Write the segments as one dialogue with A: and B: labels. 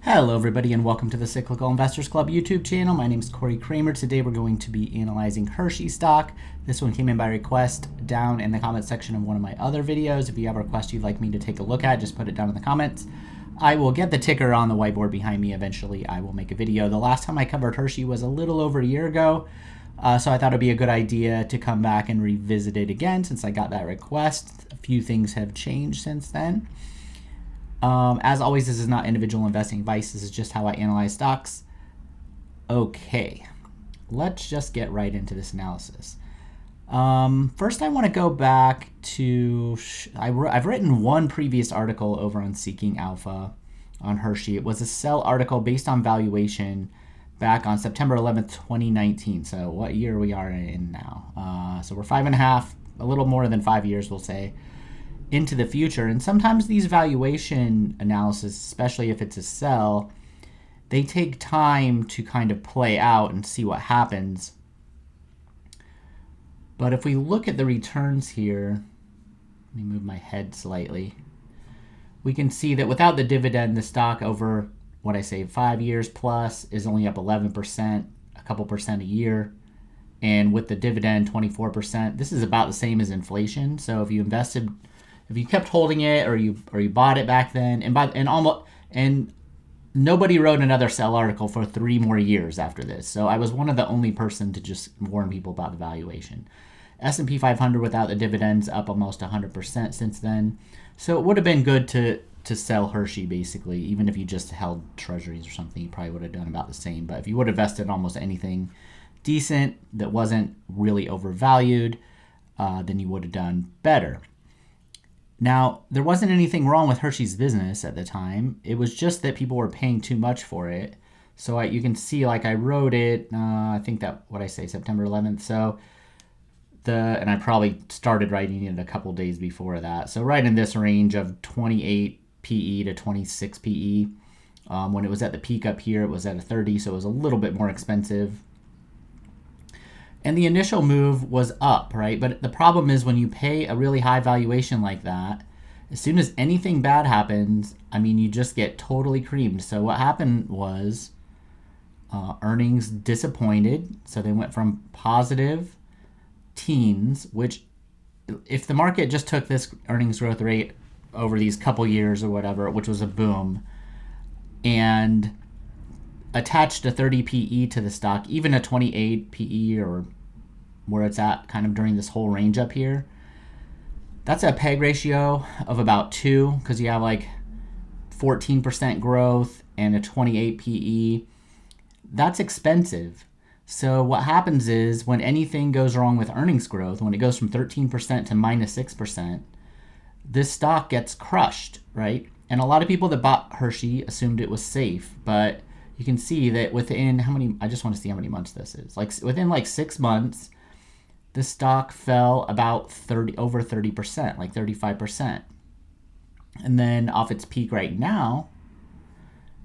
A: Hello everybody and welcome to the Cyclical Investors Club YouTube channel. My name is Corey Kramer. Today we're going to be analyzing Hershey stock. This one came in by request down in the comment section of one of my other videos. If you have a request you'd like me to take a look at, just put it down in the comments. I will get the ticker on the whiteboard behind me eventually. I will make a video. The last time I covered Hershey was a little over a year ago, so I thought it'd be a good idea to come back and revisit it again since I got that request. A few things have changed since then. As always, this is not individual investing advice. This is just how I analyze stocks. Okay, let's just get right into this analysis. First, I want to go back to, I've written one previous article over on Seeking Alpha on Hershey. It was a sell article based on valuation back on September 11th, 2019. So what year we are in now? So we're 5.5, a little more than 5 years, we'll say, into the future. And sometimes these valuation analysis, especially if it's a sell, they take time to kind of play out and see what happens. But if we look at the returns here, let me move my head slightly, we can see that without the dividend, the stock over what I say 5 years plus is only up 11%, a couple percent a year. And with the dividend, 24%. This is about the same as inflation. So if you kept holding it, or you bought it back then, and nobody wrote another sell article for 3 more years after this. So I was one of the only person to just warn people about the valuation. S&P 500 without the dividends up almost 100% since then. So it would have been good to sell Hershey basically, even if you just held treasuries or something. You probably would have done about the same. But if you would have invested almost anything decent that wasn't really overvalued, then you would have done better. Now, there wasn't anything wrong with Hershey's business at the time. It was just that people were paying too much for it. So you can see, like, I wrote it, I think that, what I say, September 11th. So and I probably started writing it a couple days before that. So right in this range of 28 PE to 26 PE. When it was at the peak up here, it was at a 30, so it was a little bit more expensive. And the initial move was up, right? But the problem is when you pay a really high valuation like that, as soon as anything bad happens, I mean, you just get totally creamed. So what happened was earnings disappointed. So they went from positive teens, which if the market just took this earnings growth rate over these couple years or whatever, which was a boom, and attached a 30 PE to the stock, even a 28 PE or where it's at kind of during this whole range up here, that's a PEG ratio of about 2 because you have like 14% growth and a 28 PE. That's expensive. So what happens is when anything goes wrong with earnings growth, when it goes from 13% to minus 6%, this stock gets crushed, right? And a lot of people that bought Hershey assumed it was safe, but you can see that within I just want to see how many months this is. Like within like 6 months, the stock fell about over 30%, like 35%. And then off its peak right now,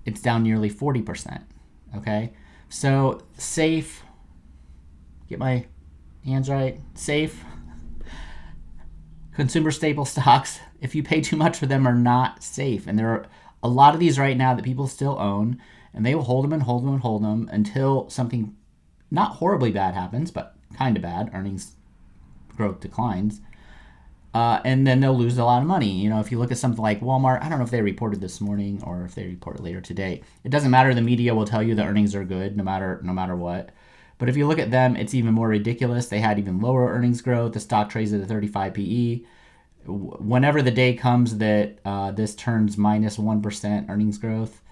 A: it's down nearly 40%. Okay? So safe, get my hands right, safe consumer staple stocks, if you pay too much for them, are not safe. And there are a lot of these right now that people still own, and they will hold them and hold them and hold them until something not horribly bad happens, but kind of bad, earnings growth declines, and then they'll lose a lot of money. You know, if you look at something like Walmart, I don't know if they reported this morning or if they report later today. It doesn't matter. The media will tell you the earnings are good no matter what. But if you look at them, it's even more ridiculous. They had even lower earnings growth. The stock trades at a 35 PE. Whenever the day comes that this turns minus 1% earnings growth,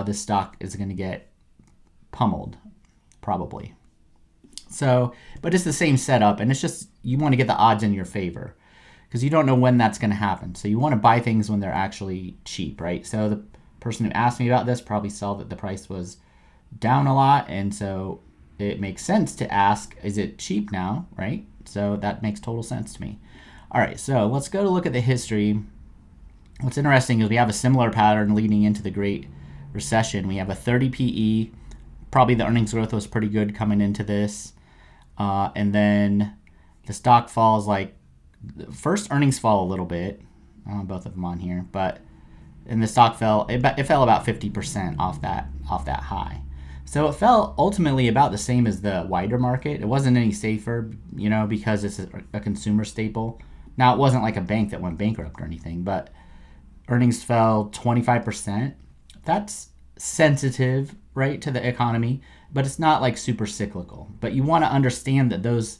A: this stock is going to get pummeled, probably. So, but it's the same setup, and it's just you want to get the odds in your favor because you don't know when that's going to happen. So you want to buy things when they're actually cheap, right? So the person who asked me about this probably saw that the price was down a lot, and so it makes sense to ask, is it cheap now, right? So that makes total sense to me. All right, so let's go to look at the history. What's interesting is we have a similar pattern leading into the Great Recession. We have a 30 PE. Probably the earnings growth was pretty good coming into this. And then the stock falls, like, first earnings fall a little bit. I don't have both of them on here, but and the stock fell. It fell about 50% off that high. So it fell ultimately about the same as the wider market. It wasn't any safer, because it's a consumer staple. Now, it wasn't like a bank that went bankrupt or anything, but earnings fell 25%. That's sensitive, right, to the economy, but it's not like super cyclical. But you want to understand that those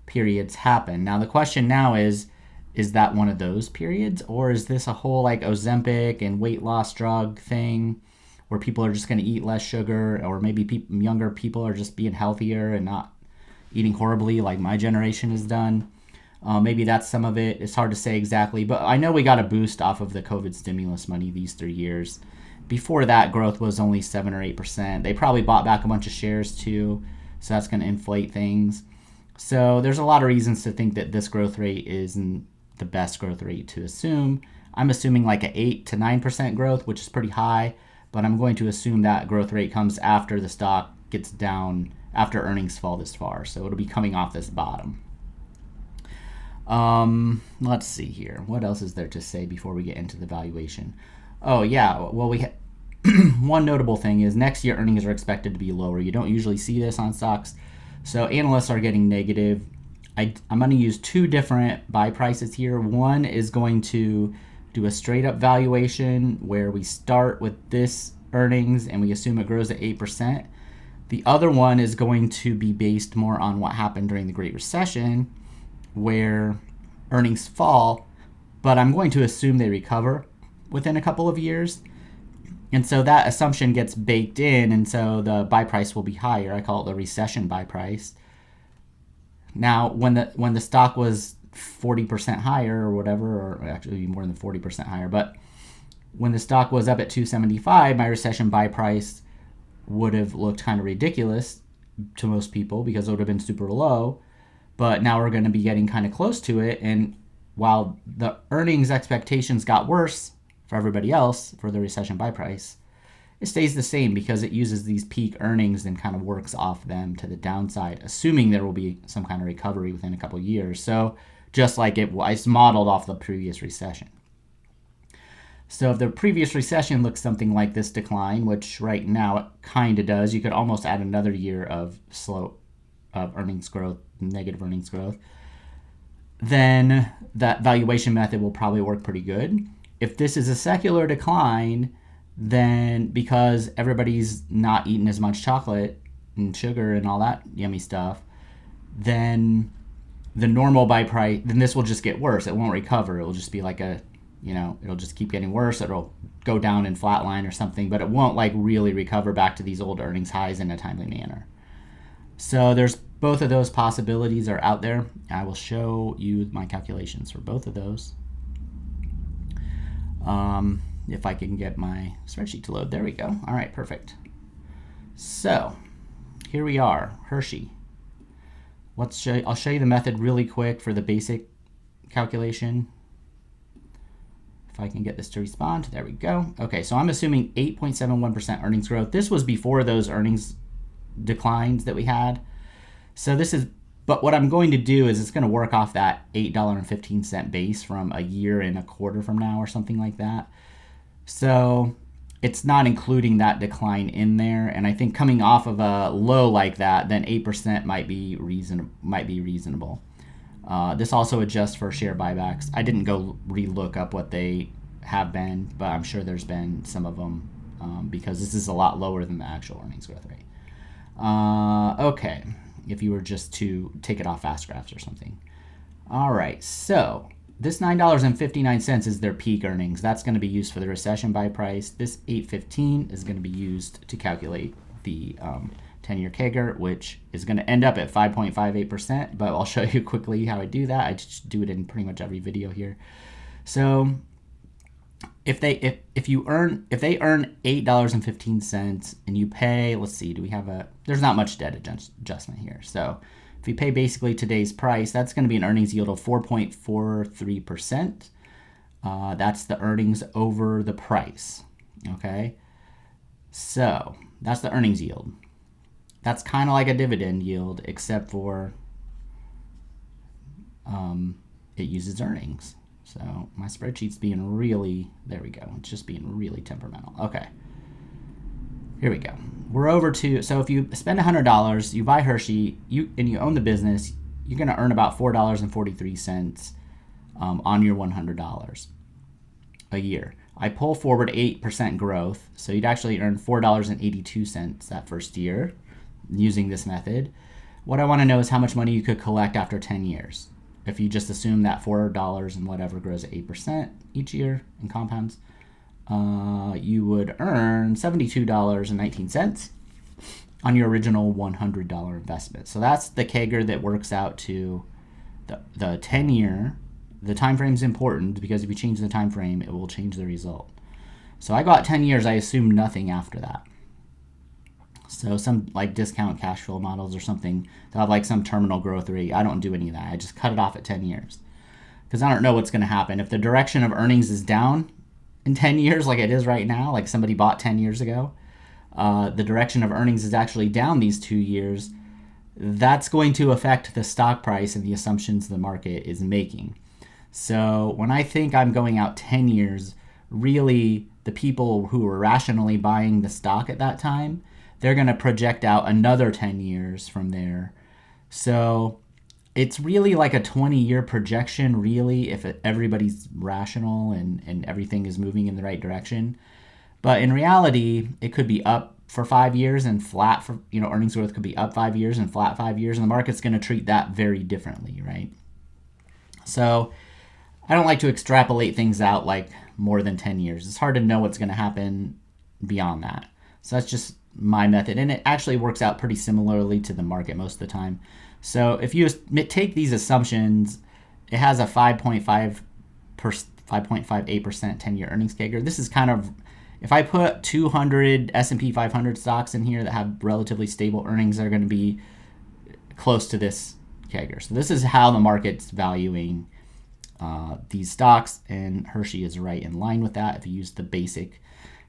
A: periods happen. Now, the question now is that one of those periods, or is this a whole like Ozempic and weight loss drug thing where people are just going to eat less sugar, or maybe younger people are just being healthier and not eating horribly like my generation has done? Maybe that's some of it. It's hard to say exactly, but I know we got a boost off of the COVID stimulus money these 3 years. Before that, growth was only 7 or 8%. They probably bought back a bunch of shares too, so that's going to inflate things. So there's a lot of reasons to think that this growth rate isn't the best growth rate to assume. I'm assuming like an 8 to 9% growth, which is pretty high, but I'm going to assume that growth rate comes after the stock gets down, after earnings fall this far. So it'll be coming off this bottom. Let's see here. What else is there to say before we get into the valuation? Oh yeah, well one notable thing is next year earnings are expected to be lower. You don't usually see this on stocks, so analysts are getting negative. I'm going to use two different buy prices here. One is going to do a straight up valuation where we start with this earnings and we assume it grows at 8%. The other one is going to be based more on what happened during the Great Recession, where earnings fall, but I'm going to assume they recover within a couple of years. And so that assumption gets baked in, and so the buy price will be higher. I call it the recession buy price. Now, when the stock was 40% higher or whatever, or actually more than 40% higher, but when the stock was up at 275, my recession buy price would have looked kind of ridiculous to most people because it would have been super low. But now we're going to be getting kind of close to it. And while the earnings expectations got worse for everybody else for the recession buy price, it stays the same because it uses these peak earnings and kind of works off them to the downside, assuming there will be some kind of recovery within a couple of years. So just like it was modeled off the previous recession. So if the previous recession looks something like this decline, which right now it kind of does, you could almost add another year of earnings growth, negative earnings growth, then that valuation method will probably work pretty good. If this is a secular decline, then because everybody's not eating as much chocolate and sugar and all that yummy stuff, then the normal buy price, then this will just get worse. It won't recover. It will just be like it'll just keep getting worse. It'll go down in flatline or something, but it won't like really recover back to these old earnings highs in a timely manner. So there's both of those possibilities are out there. I will show you my calculations for both of those. If I can get my spreadsheet to load. There we go. All right, perfect. So here we are, Hershey. I'll show you the method really quick for the basic calculation. If I can get this to respond, there we go. Okay, so I'm assuming 8.71% earnings growth. This was before those earnings declines that we had. So but what I'm going to do is it's going to work off that $8.15 base from a year and a quarter from now or something like that. So it's not including that decline in there. And I think coming off of a low like that, then 8% might be reasonable. This also adjusts for share buybacks. I didn't go re-look up what they have been, but I'm sure there's been some of them because this is a lot lower than the actual earnings growth rate. Okay, if you were just to take it off fast graphs or something. All right, so this $9.59 is their peak earnings. That's going to be used for the recession buy price. This $8.15 is going to be used to calculate the 10-year CAGR, which is going to end up at 5.58%, but I'll show you quickly how I do that. I just do it in pretty much every video here. So if they earn $8.15 and you pay, let's see, there's not much debt adjustment here. So if you pay basically today's price, that's going to be an earnings yield of 4.43%. That's the earnings over the price. Okay. So that's the earnings yield. That's kind of like a dividend yield, except for it uses earnings. So my spreadsheet's being really, there we go. It's just being really temperamental. Okay. Here we go. We're over to, so if you spend $100, you buy Hershey, and you own the business, you're going to earn about $4.43 on your $100 a year. I pull forward 8% growth, so you'd actually earn $4.82 that first year using this method. What I want to know is how much money you could collect after 10 years. If you just assume that $4 and whatever grows at 8% each year and compounds, you would earn $72.19 on your original $100 investment. So that's the CAGR that works out to the 10-year. The time frame is important because if you change the time frame, it will change the result. So I got 10 years. I assume nothing after that. So some like discount cash flow models or something, they'll have like some terminal growth rate. I don't do any of that. I just cut it off at 10 years because I don't know what's going to happen. If the direction of earnings is down in 10 years like it is right now, like somebody bought 10 years ago, the direction of earnings is actually down these 2 years, that's going to affect the stock price and the assumptions the market is making. So when I think I'm going out 10 years, really the people who were rationally buying the stock at that time, they're going to project out another 10 years from there. So it's really like a 20-year projection, really, if everybody's rational and everything is moving in the right direction. But in reality, it could be up for 5 years and flat for, earnings growth could be up 5 years and flat 5 years, and the market's going to treat that very differently, right? So I don't like to extrapolate things out like more than 10 years. It's hard to know what's going to happen beyond that. So that's just my method, and it actually works out pretty similarly to the market most of the time. So if you take these assumptions, it has a 5.58% 10-year earnings CAGR. This is kind of, if I put 200 S&P 500 stocks in here that have relatively stable earnings, they're going to be close to this CAGR. So this is how the market's valuing these stocks, and Hershey is right in line with that if you use the basic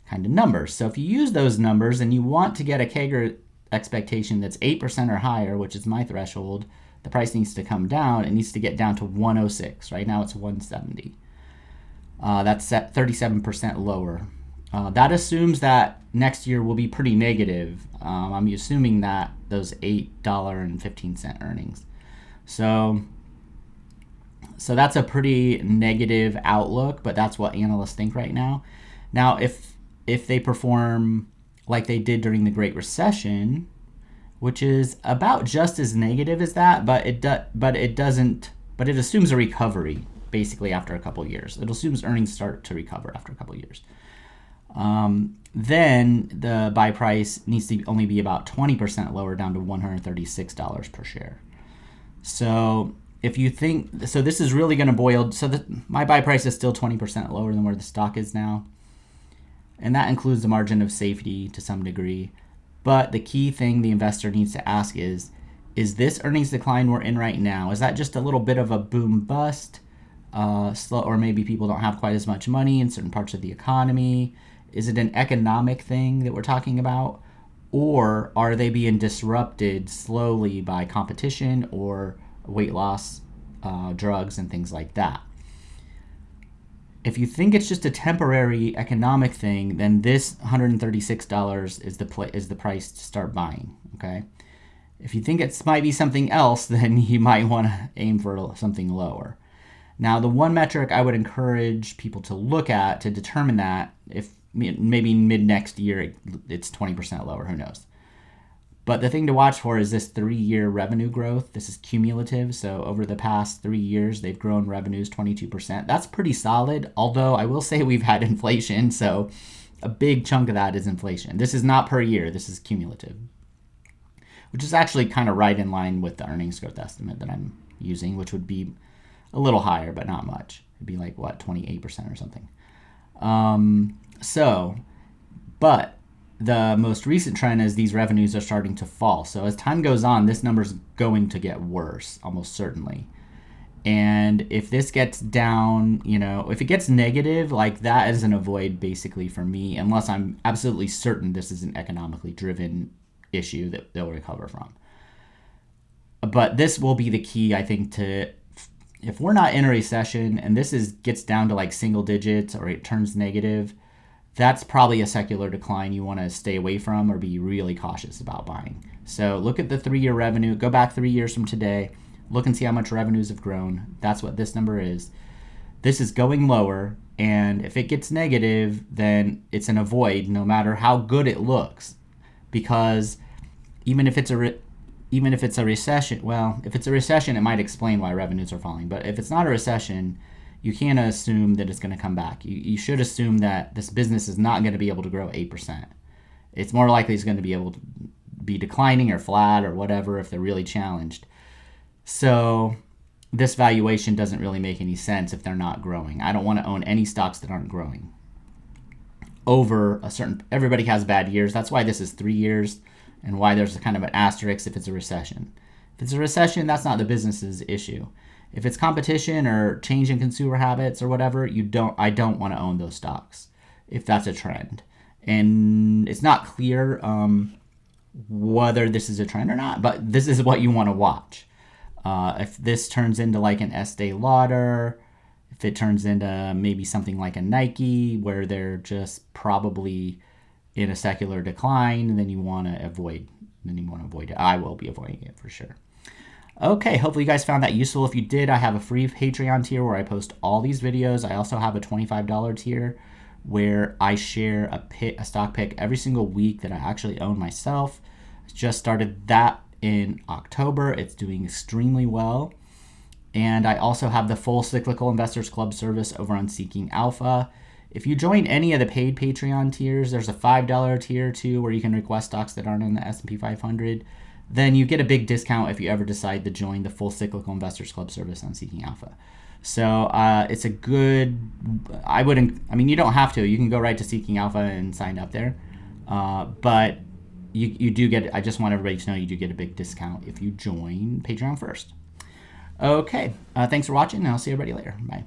A: kind of numbers. So if you use those numbers and you want to get a CAGR expectation that's 8% or higher, which is my threshold, the price needs to come down. It needs to get down to 106. Right now it's 170. That's at 37% lower. That assumes that next year will be pretty negative. I'm assuming that those $8.15 earnings. So that's a pretty negative outlook, but that's what analysts think right now. Now, if they perform like they did during the Great Recession, which is about just as negative as that, but it assumes a recovery basically after a couple of years. It assumes earnings start to recover after a couple of years. Then the buy price needs to only be about 20% lower, down to $136 per share. So if you think, so this is really going to boil, so my buy price is still 20% lower than where the stock is now. And that includes the margin of safety to some degree. But the key thing the investor needs to ask is this earnings decline we're in right now, is that just a little bit of a boom bust? Slow, or maybe people don't have quite as much money in certain parts of the economy? Is it an economic thing that we're talking about? Or are they being disrupted slowly by competition or weight loss drugs and things like that? If you think it's just a temporary economic thing, then this $136 is the price to start buying, okay? If you think it might be something else, then you might want to aim for something lower. Now, the one metric I would encourage people to look at to determine that, if maybe mid next year it's 20% lower, who knows? But the thing to watch for is this 3-year revenue growth. This is cumulative. So over the past 3 years, they've grown revenues 22%. That's pretty solid, although I will say we've had inflation. So a big chunk of that is inflation. This is not per year. This is cumulative, which is actually kind of right in line with the earnings growth estimate that I'm using, which would be a little higher, but not much. It'd be like, 28% or something. But the most recent trend is these revenues are starting to fall. So as time goes on, this number is going to get worse, almost certainly. And if this gets down, if it gets negative, like that is an avoid basically for me, unless I'm absolutely certain this is an economically driven issue that they'll recover from. But this will be the key, I think, to if we're not in a recession and this gets down to like single digits or it turns negative, that's probably a secular decline you want to stay away from or be really cautious about buying. So look at the 3-year revenue, go back 3 years from today, look and see how much revenues have grown. That's what this number is. This is going lower, and if it gets negative, then it's an avoid no matter how good it looks, because even if it's a recession, well, if it's a recession, it might explain why revenues are falling. But if it's not a recession, you can't assume that it's going to come back. You should assume that this business is not going to be able to grow 8%. It's more likely it's going to be able to be declining or flat or whatever if they're really challenged. So this valuation doesn't really make any sense if they're not growing. I don't want to own any stocks that aren't growing over a certain, everybody has bad years. That's why this is 3 years and why there's a kind of an asterisk if it's a recession. If it's a recession, that's not the business's issue. If it's competition or change in consumer habits or whatever, I don't want to own those stocks if that's a trend. And it's not clear whether this is a trend or not, but this is what you want to watch. If this turns into like an Estee Lauder, if it turns into maybe something like a Nike where they're just probably in a secular decline, then you want to avoid it. I will be avoiding it for sure. Okay, hopefully you guys found that useful. If you did, I have a free Patreon tier where I post all these videos. I also have a $25 tier where I share a stock pick every single week that I actually own myself. I just started that in October. It's doing extremely well. And I also have the full Cyclical Investors Club service over on Seeking Alpha. If you join any of the paid Patreon tiers, there's a $5 tier too where you can request stocks that aren't in the S&P 500. Then you get a big discount if you ever decide to join the full Cyclical Investors Club service on Seeking Alpha. So it's a good, you don't have to. You can go right to Seeking Alpha and sign up there. But you do get, I just want everybody to know you do get a big discount if you join Patreon first. Okay, thanks for watching, and I'll see everybody later. Bye.